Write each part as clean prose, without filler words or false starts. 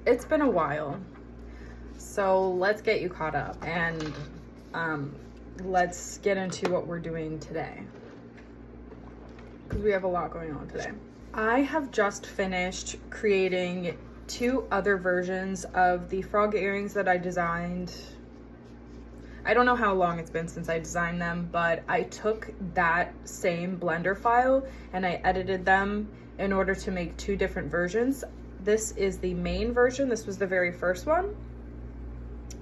It's been a while, so let's get you caught up and let's get into what we're doing today, because we have a lot going on today. I have just finished creating 2 other versions of the frog earrings that I designed. I don't know how long it's been since I designed them, but I took that same Blender file and I edited them in order to make 2 different versions. This is the main version. This was the very first one.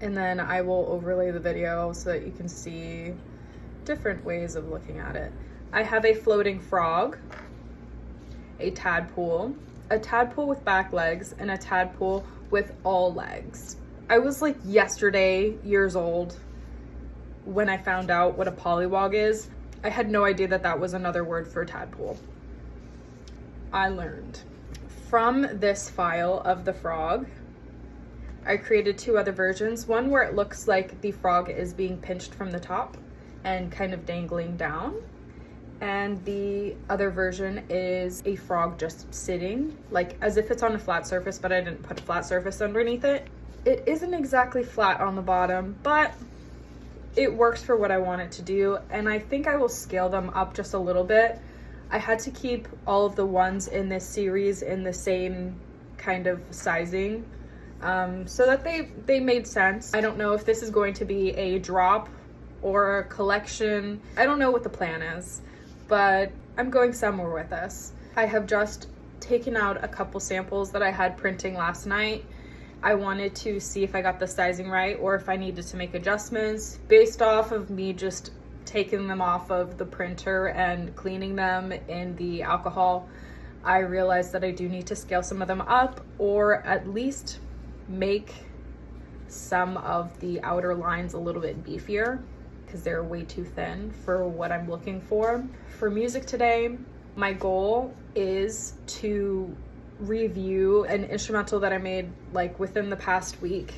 And then I will overlay the video so that you can see different ways of looking at it. I have a floating frog, a tadpole with back legs, and a tadpole with all legs. I was like years old when I found out what a pollywog is. I had no idea that that was another word for tadpole. I learned. From this file of the frog, I created 2 other versions. One where it looks like the frog is being pinched from the top and kind of dangling down. And the other version is a frog just sitting, like as if it's on a flat surface, but I didn't put a flat surface underneath it. It isn't exactly flat on the bottom, but it works for what I want it to do. And I think I will scale them up just a little bit. I had to keep all of the ones in this series in the same kind of sizing so that they made sense. I don't know if this is going to be a drop or a collection. I don't know what the plan is, but I'm going somewhere with this. I have just taken out a couple samples that I had printing last night. I wanted to see if I got the sizing right or if I needed to make adjustments based off of me just taking them off of the printer and cleaning them in the alcohol. I realized that I do need to scale some of them up, or at least make some of the outer lines a little bit beefier because they're way too thin for what I'm looking for. For music today, my goal is to review an instrumental that I made like within the past week.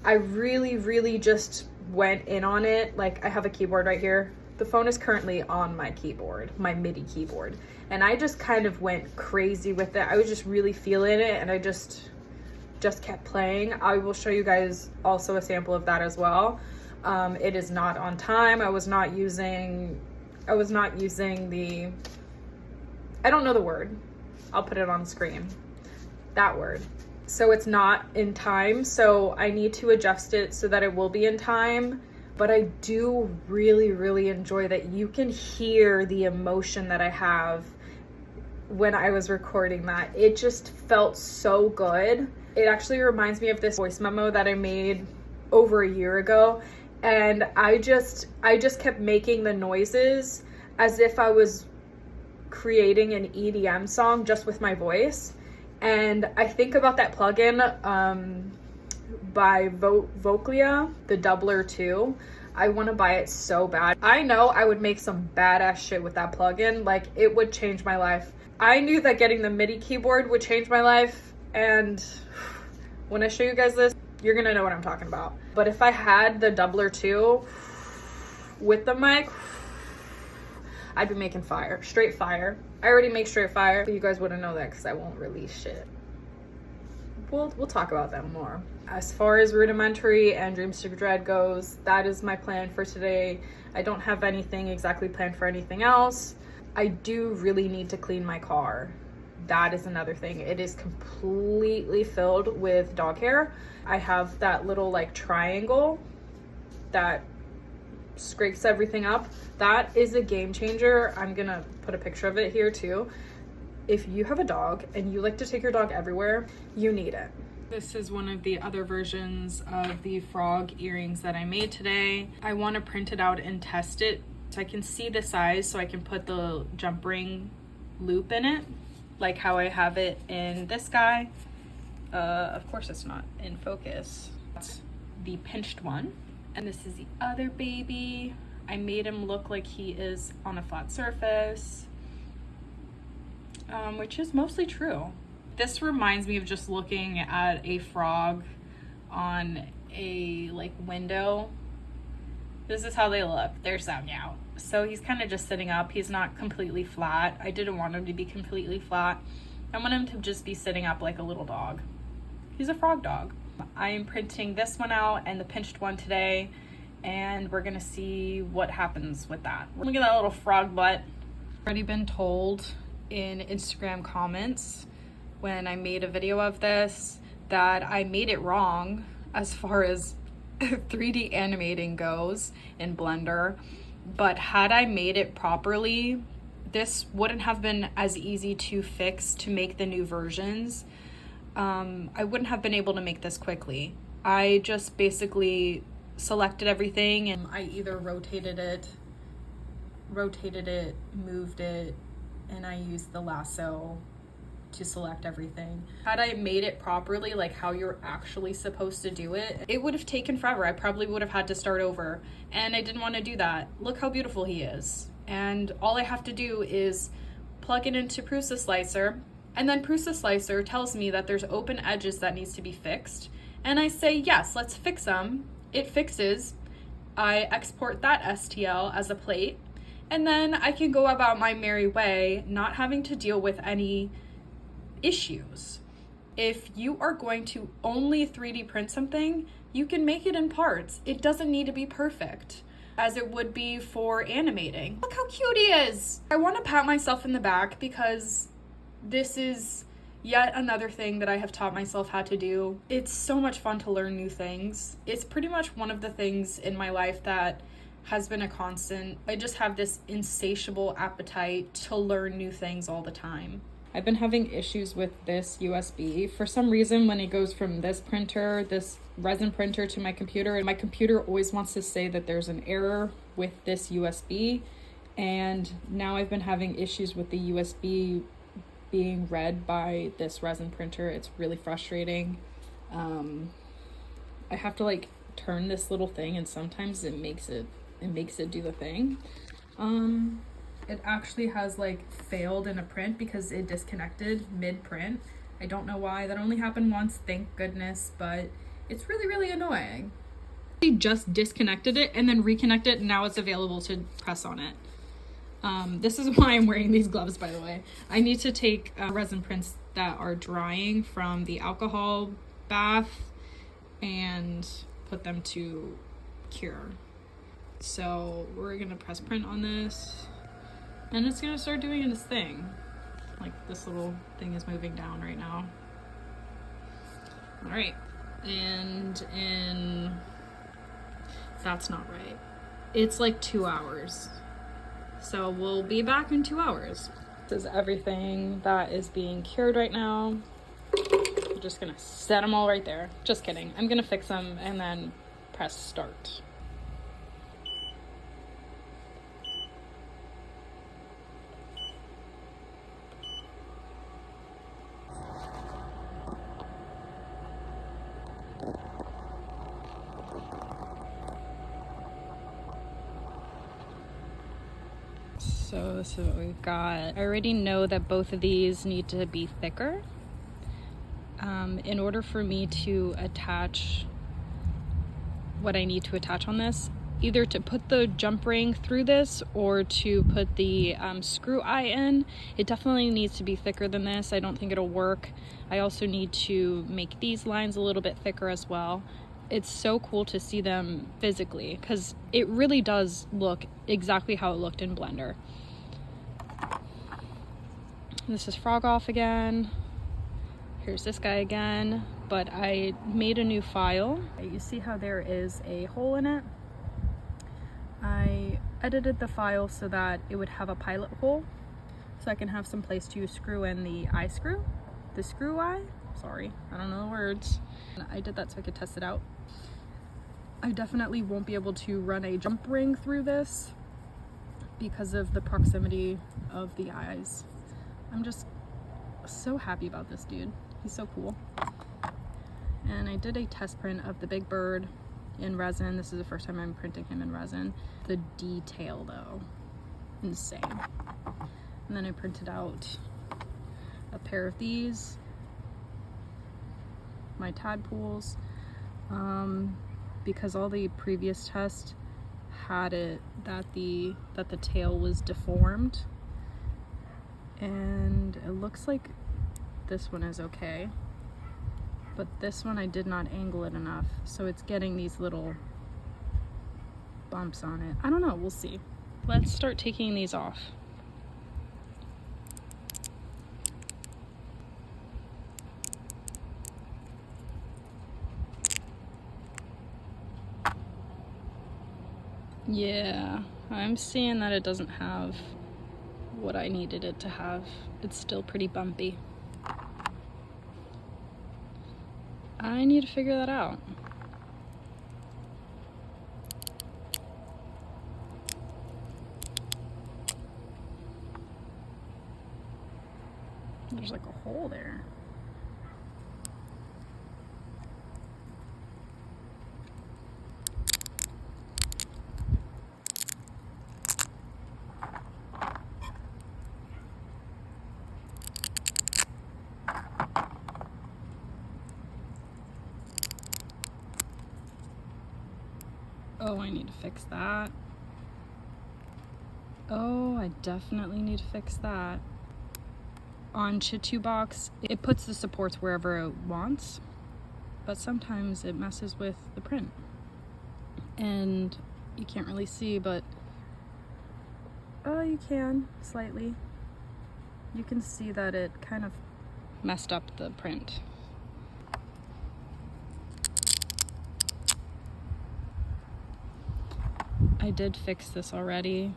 I really just went in on it. Like, I have a keyboard right here. The phone is currently on my keyboard, my MIDI keyboard, and I just kind of went crazy with it. I was just really feeling it, and I just kept playing. I will show you guys also a sample of that as well. It is not on time. I was not using the, I don't know the word. I'll put it on the screen. That word. So it's not in time. So I need to adjust it so that it will be in time. But I do really enjoy that you can hear the emotion that I have when I was recording that. It just felt so good. It actually reminds me of this voice memo that I made over a year ago. And I just kept making the noises as if I was creating an EDM song just with my voice. And I think about that plugin by Voclia, the Doubler 2. I want to buy it so bad. I know I would make some badass shit with that plugin. Like, it would change my life. I knew that getting the MIDI keyboard would change my life, and when I show you guys this, you're gonna know what I'm talking about. But if I had the Doubler 2 with the mic, I'd be making fire, straight fire. I already make straight fire, but you guys wouldn't know that because I won't release shit. We'll talk about that more. As far as Rudimentarie and DreamsToDread goes, that is my plan for today. I don't have anything exactly planned for anything else. I do really need to clean my car. That is another thing. It is completely filled with dog hair. I have that little like triangle that scrapes everything up. That is a game changer. I'm gonna put a picture of it here too. If you have a dog and you like to take your dog everywhere, you need it. This is one of the other versions of the frog earrings that I made today. I want to print it out and test it so I can see the size, so I can put the jump ring loop in it, like how I have it in this guy. Of course it's not in focus. That's the pinched one. And this is the other baby. I made him look like he is on a flat surface, which is mostly true. This reminds me of just looking at a frog on a like window. This is how they look. They're sounding out. So he's kind of just sitting up. He's not completely flat. I didn't want him to be completely flat. I want him to just be sitting up like a little dog. He's a frog dog. I am printing this one out and the pinched one today, and we're gonna see what happens with that. Look at that little frog butt. Already been told in Instagram comments when I made a video of this that I made it wrong as far as 3D animating goes in Blender, but had I made it properly, this wouldn't have been as easy to fix to make the new versions. I wouldn't have been able to make this quickly. I just basically selected everything and I either rotated it, moved it, and I used the lasso to select everything. Had I made it properly, like how you're actually supposed to do it, it would have taken forever. I probably would have had to start over, and I didn't want to do that. Look how beautiful he is. And all I have to do is plug it into PrusaSlicer, and then PrusaSlicer tells me that there's open edges that needs to be fixed. And I say, yes, let's fix them. It fixes. I export that STL as a plate, and then I can go about my merry way, not having to deal with any issues. If you are going to only 3D print something, you can make it in parts. It doesn't need to be perfect, as it would be for animating. Look how cute he is! I want to pat myself in the back because this is yet another thing that I have taught myself how to do. It's so much fun to learn new things. It's pretty much one of the things in my life that has been a constant. I just have this insatiable appetite to learn new things all the time. I've been having issues with this USB. For some reason, when it goes from this printer, this resin printer, to my computer always wants to say that there's an error with this USB. And now I've been having issues with the USB being read by this resin printer. It's really frustrating. I have to like turn this little thing, and sometimes it makes it do the thing. It actually has like failed in a print because it disconnected mid-print. I don't know why. That only happened once, thank goodness, but it's really, really annoying. I just disconnected it and then reconnected it, and now it's available to press on it. This is why I'm wearing these gloves, by the way. I need to take resin prints that are drying from the alcohol bath and put them to cure. So we're gonna press print on this, and it's gonna start doing its thing. Like this little thing is moving down right now. All right, and that's not right. It's like 2 hours. So we'll be back in 2 hours. This is everything that is being cured right now. I'm just gonna set them all right there. Just kidding. I'm gonna fix them and then press start. So this is what we've got. I already know that both of these need to be thicker in order for me to attach what I need to attach on this, either to put the jump ring through this or to put the screw eye in. It definitely needs to be thicker than this. I don't think it'll work. I also need to make these lines a little bit thicker as well. It's so cool to see them physically because it really does look exactly how it looked in Blender. This is Frog Off again. Here's this guy again, but I made a new file. You see how there is a hole in it? I edited the file so that it would have a pilot hole, so I can have some place to screw in the eye screw, the screw eye. Sorry, I don't know the words. I did that so I could test it out. I definitely won't be able to run a jump ring through this because of the proximity of the eyes. I'm just so happy about this dude. He's so cool. And I did a test print of the big bird in resin. This is the first time I'm printing him in resin. The detail though, insane. And then I printed out a pair of these, my tadpoles, because all the previous tests had it that the tail was deformed, and it looks like this one is okay, but this one I did not angle it enough, so it's getting these little bumps on it. I don't know, we'll see. Let's start taking these off. Yeah, I'm seeing that it doesn't have what I needed it to have. It's still pretty bumpy. I need to figure that out. There's like a hole there. Oh, I need to fix that. Oh, I definitely need to fix that. On Chitubox, it puts the supports wherever it wants, but sometimes it messes with the print. And you can't really see, but oh, you can, slightly. You can see that it kind of messed up the print. I did fix this already.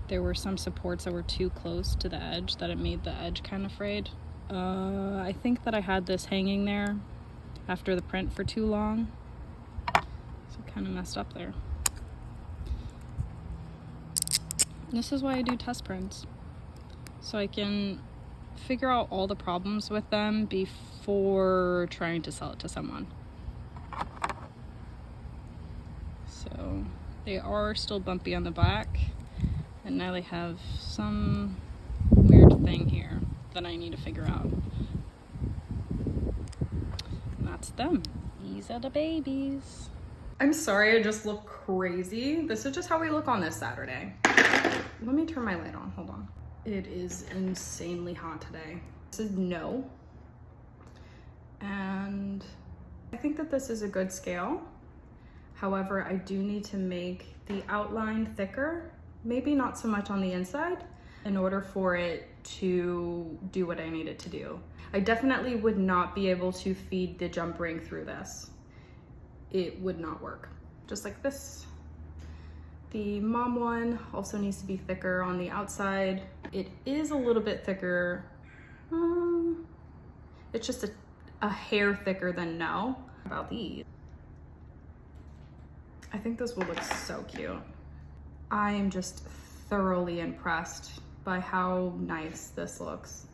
There were some supports that were too close to the edge that it made the edge kind of frayed. I think that I had this hanging there after the print for too long, so it kind of messed up there. This is why I do test prints, so I can figure out all the problems with them before trying to sell it to someone. So they are still bumpy on the back, and now they have some weird thing here that I need to figure out. And that's them. These are the babies. I'm sorry I just look crazy. This is just how we look on this Saturday. Let me turn my light on, hold on. It is insanely hot today. This is no. And I think that this is a good scale. However, I do need to make the outline thicker, maybe not so much on the inside, in order for it to do what I need it to do. I definitely would not be able to feed the jump ring through this. It would not work, just like this. The mom one also needs to be thicker on the outside. It is a little bit thicker. It's just a hair thicker than no. About these. I think this will look so cute. I am just thoroughly impressed by how nice this looks.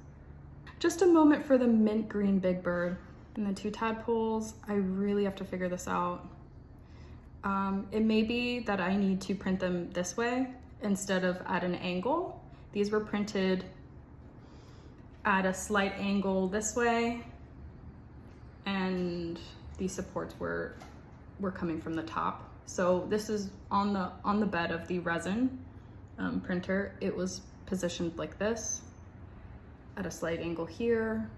Just a moment for the mint green Big Bird and the two tadpoles. I really have to figure this out. It may be that I need to print them this way instead of at an angle. These were printed at a slight angle this way, and these supports were coming from the top. So this is on the bed of the resin printer. It was positioned like this at a slight angle here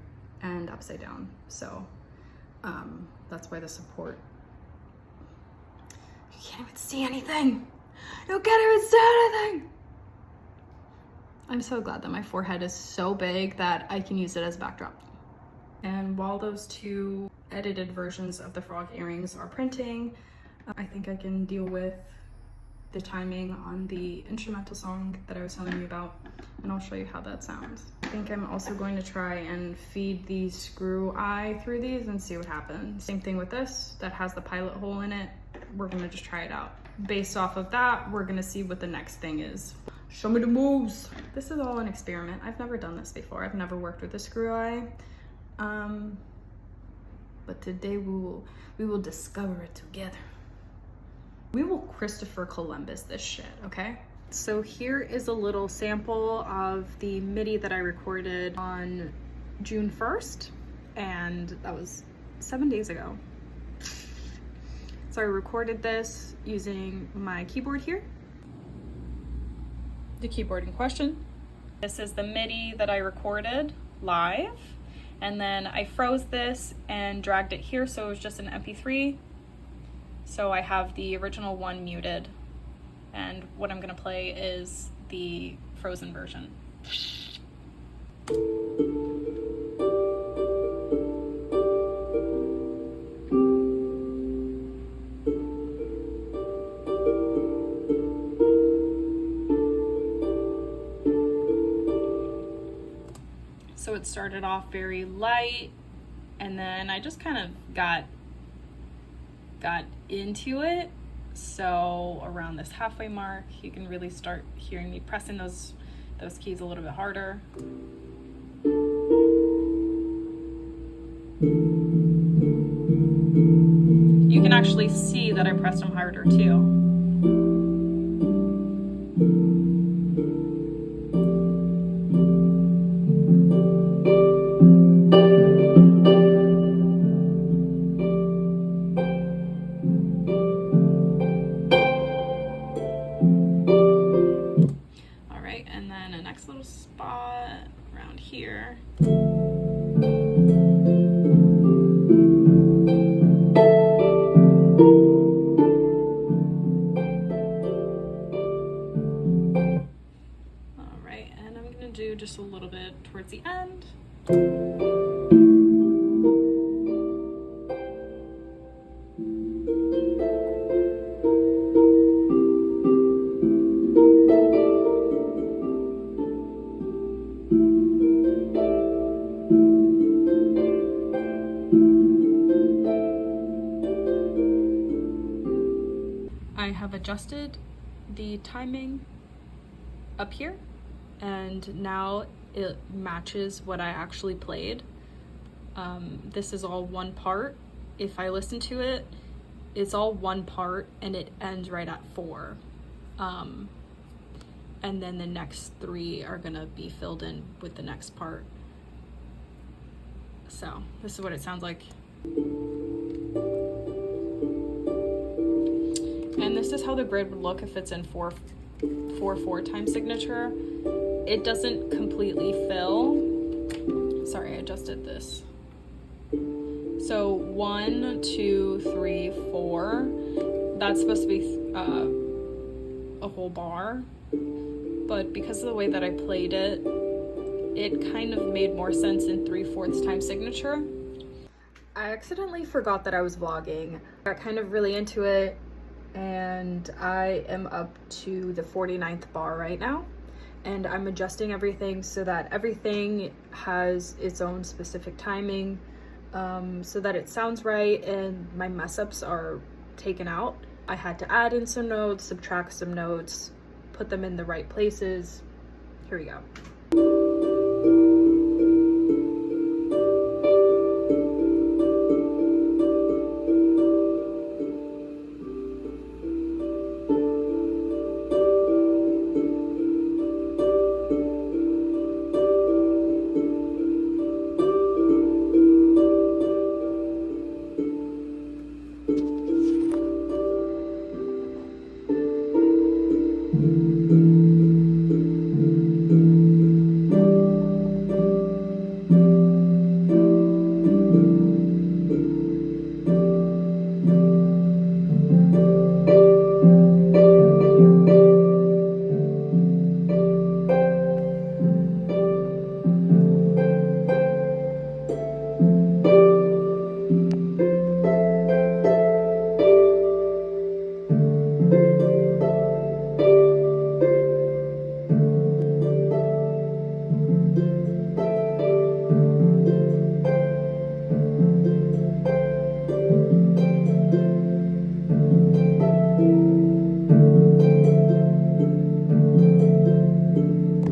and upside down. So that's why the support, you can't even see anything. You can't even see anything. I'm so glad that my forehead is so big that I can use it as a backdrop. And while those two edited versions of the frog earrings are printing, I think I can deal with the timing on the instrumental song that I was telling you about, and I'll show you how that sounds. I think I'm also going to try and feed the screw eye through these and see what happens. Same thing with this, that has the pilot hole in it. We're gonna just try it out. Based off of that, we're gonna see what the next thing is. Show me the moves. This is all an experiment. I've never done this before. I've never worked with a screw eye. But today we will discover it together. We will Christopher Columbus this shit, okay? So here is a little sample of the MIDI that I recorded on June 1st, and that was 7 days ago. So I recorded this using my keyboard here. The keyboard in question. This is the MIDI that I recorded live, And then I froze this and dragged it here so it was just an MP3. So I have the original one muted, and what I'm gonna play is the frozen version. So it started off very light, and then I just kind of got into it. So around this halfway mark, you can really start hearing me pressing those keys a little bit harder. You can actually see that I pressed them harder too. And then a next little spot around here. All right, and I'm gonna do just a little bit towards the end. I have adjusted the timing up here, and now it matches what I actually played. This is all one part. If I listen to it, it's all one part and it ends right at 4. And then the next 3 are gonna be filled in with the next part. So this is what it sounds like. And this is how the grid would look if it's in 4/4 time signature. It doesn't completely fill. Sorry, I adjusted this. So 1, 2, 3, 4. That's supposed to be a whole bar. But because of the way that I played it, it kind of made more sense in 3/4 time signature. I accidentally forgot that I was vlogging. I got kind of really into it, and I am up to the 49th bar right now, and I'm adjusting everything so that everything has its own specific timing, so that it sounds right and my mess ups are taken out. I had to add in some notes, subtract some notes, put them in the right places. Here we go.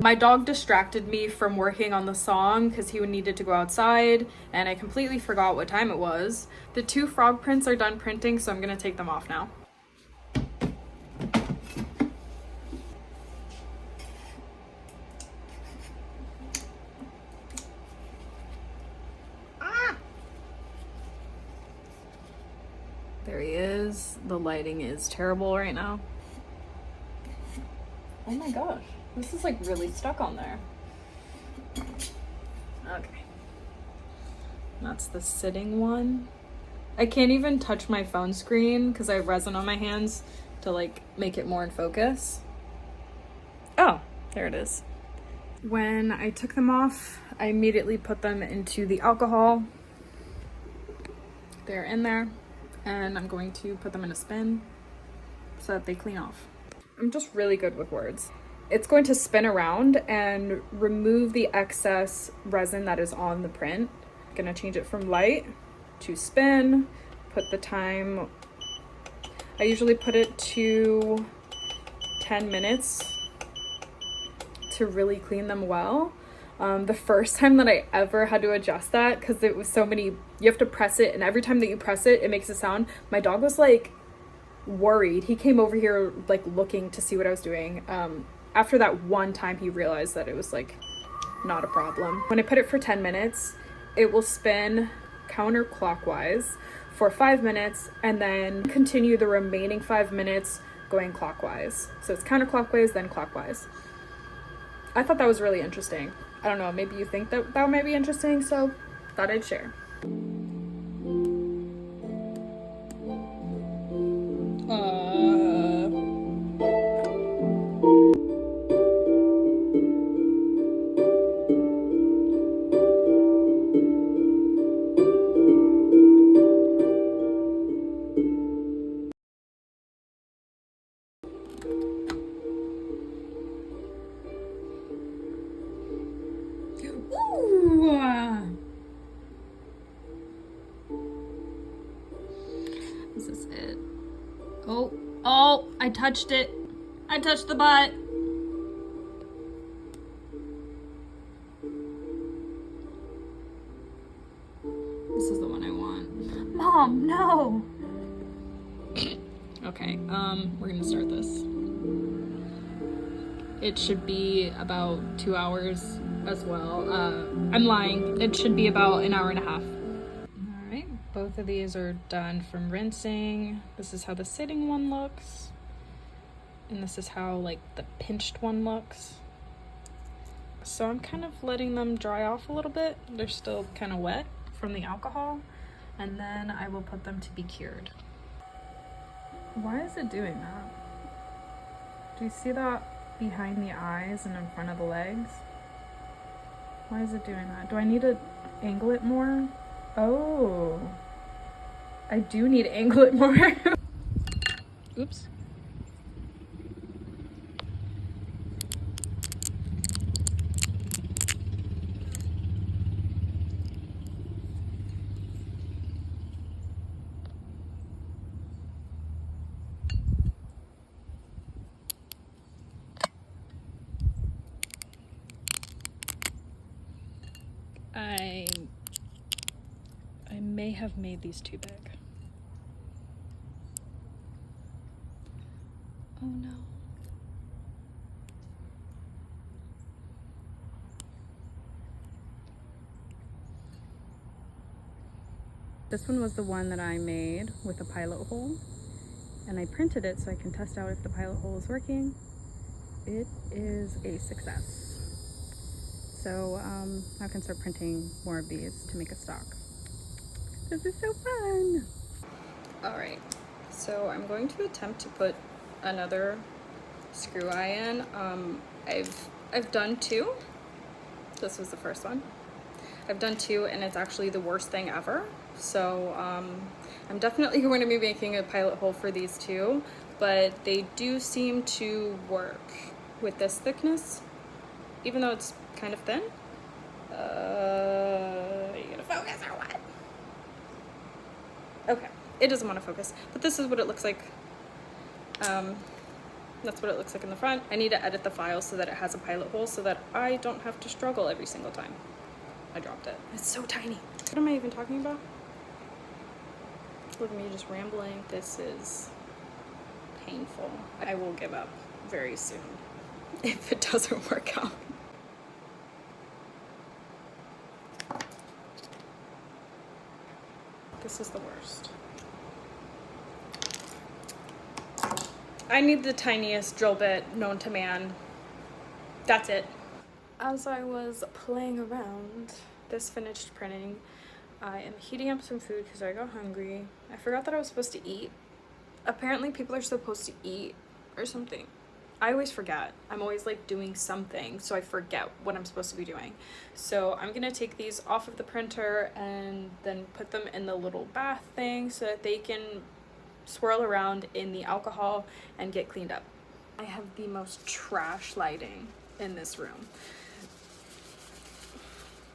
My dog distracted me from working on the song because he needed to go outside, and I completely forgot what time it was. The 2 frog prints are done printing, so I'm gonna take them off now. There he is. The lighting is terrible right now. Oh my gosh. This is like really stuck on there. Okay. That's the sitting one. I can't even touch my phone screen because I have resin on my hands to like make it more in focus. Oh, there it is. When I took them off, I immediately put them into the alcohol. They're in there, and I'm going to put them in a spin so that they clean off. I'm just really good with words. It's going to spin around and remove the excess resin that is on the print. I'm gonna change it from light to spin, put the time, I usually put it to 10 minutes to really clean them well. The first time that I ever had to adjust that, because it was so many, you have to press it, and every time that you press it, it makes a sound. My dog was like worried. He came over here like looking to see what I was doing. After that one time, he realized that it was like not a problem. When I put it for 10 minutes, it will spin counterclockwise for 5 minutes and then continue the remaining 5 minutes going clockwise. So it's counterclockwise, then clockwise. I thought that was really interesting. I don't know, maybe you think that might be interesting, so thought I'd share. This is it. Oh, I touched it. I touched the butt. This is the one I want. Mom, no. Okay, we're gonna start this. It should be about 2 hours as well. I'm lying. It should be about an hour and a half. All right, both of these are done from rinsing. This is how the sitting one looks. And this is how like the pinched one looks. So I'm kind of letting them dry off a little bit. They're still kind of wet from the alcohol. And then I will put them to be cured. Why is it doing that? Do you see that behind the eyes and in front of the legs? Why is it doing that? Do I need to angle it more? Oh, I do need to angle it more. Oops. I may have made these too big. Oh no. This one was the one that I made with a pilot hole, and I printed it so I can test out if the pilot hole is working. It is a success. So I can start printing more of these to make a stock. This is so fun. All right, so I'm going to attempt to put another screw eye in. I've done 2. This was the first one. I've done 2, and it's actually the worst thing ever. So I'm definitely going to be making a pilot hole for these 2, but they do seem to work with this thickness, even though it's kind of thin. Are you gonna focus or what? Okay, it doesn't want to focus, but this is what it looks like. That's what it looks like in the front. I need to edit the file so that it has a pilot hole so that I don't have to struggle every single time I dropped it. It's so tiny. What am I even talking about? Look at me just rambling. This is painful. I will give up very soon if it doesn't work out. This is the worst. I need the tiniest drill bit known to man. That's it. As I was playing around, this finished printing, I am heating up some food because I got hungry. I forgot that I was supposed to eat. Apparently people are supposed to eat or something. I always forget. I'm always like doing something, so I forget what I'm supposed to be doing. So I'm gonna take these off of the printer and then put them in the little bath thing so that they can swirl around in the alcohol and get cleaned up. I have the most trash lighting in this room,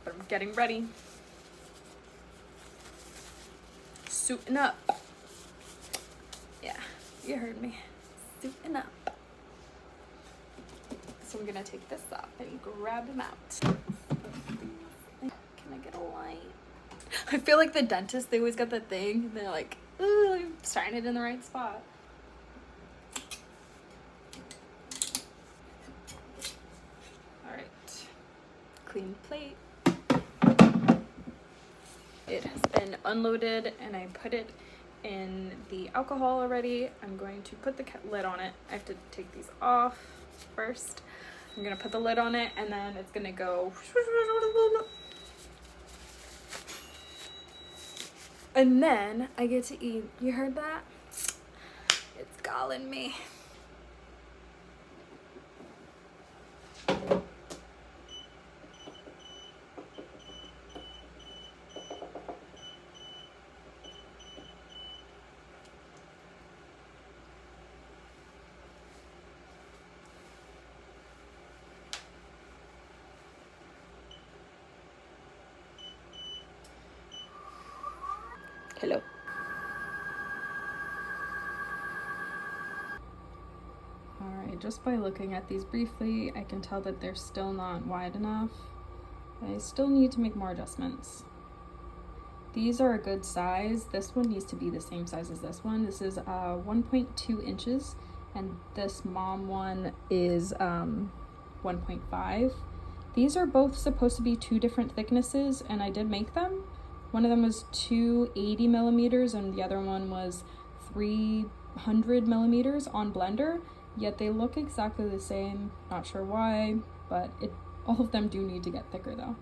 but I'm getting ready. Suiting up. Yeah, you heard me. Suiting up. So I'm gonna take this off and grab them out. Can I get a light? I feel like the dentist, they always got that thing and they're like, ooh, I'm starting it in the right spot. All right, clean plate. It has been unloaded and I put it in the alcohol already. I'm going to put the lid on it. I have to take these off first. I'm gonna put the lid on it and then it's gonna go. And then I get to eat. You heard that? It's calling me. Hello. Alright, just by looking at these briefly, I can tell that they're still not wide enough. I still need to make more adjustments. These are a good size. This one needs to be the same size as this one. This is 1.2 inches, and this mom one is 1.5. These are both supposed to be 2 different thicknesses, and I did make them. One of them was 280 millimeters and the other one was 300 millimeters on Blender, yet they look exactly the same. Not sure why, but all of them do need to get thicker though.